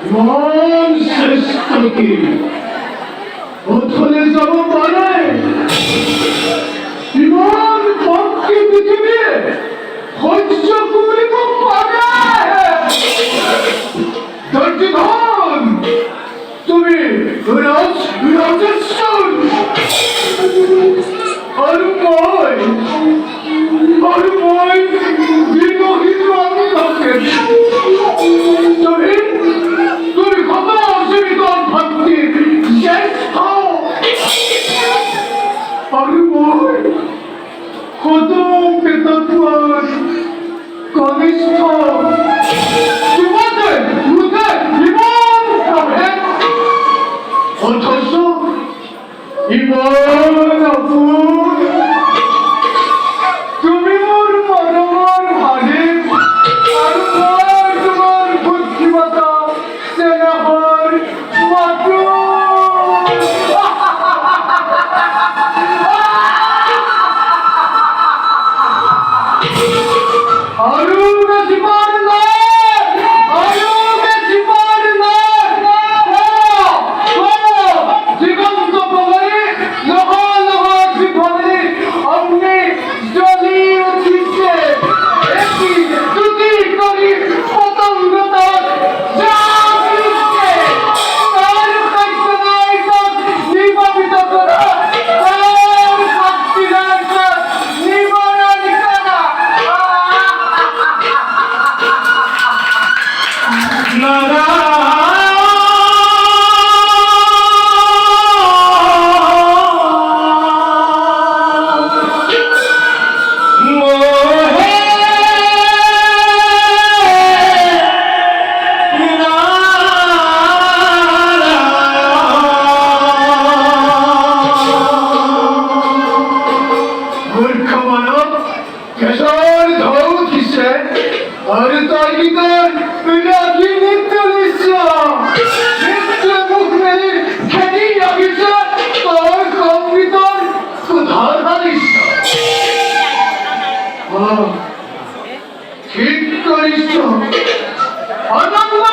মন শ্রেষ্ঠ কি ওথলে যাব পারে ইমান পক্ষে পৃথিবী হজ্জ করিব পারে ধৈর্যধন তুমি রাজস্বর আর মই বিনহিত আমি থাকে তুমি কত অসীমিত ভক্তির শ্রেষ্ঠ আর মই কত পেতত্বর কনিষ্ঠ তোমাদের মুখে জীবন পাবে অথচ ইমান আপুর তুমি মোর মরমর ভাগে আর মই তোমার বুদ্ধিমতা স্নেহর মাত্র আরো বেশি পার নয় আরো বেশি পার নয় জীবন্ত প্রহরী লোহা লোহা জীবনে অগ্নি জ্বলি উঠিছে একটি দুটি করি পতঙ্গতার জাগিছে তার কাইতনায় তার নিবাবিত করা তার ভক্তিরায় তার নিবারণ করা মূর্খ মানব কেশর ধৌ দিছে আর তার ভিতর রাগি নিত্য নিত্য মুখ মেলে খেলি লাগিছে তোর কম ভিতর ক্ষুধার হারিস ঠিক করিস আনন্দ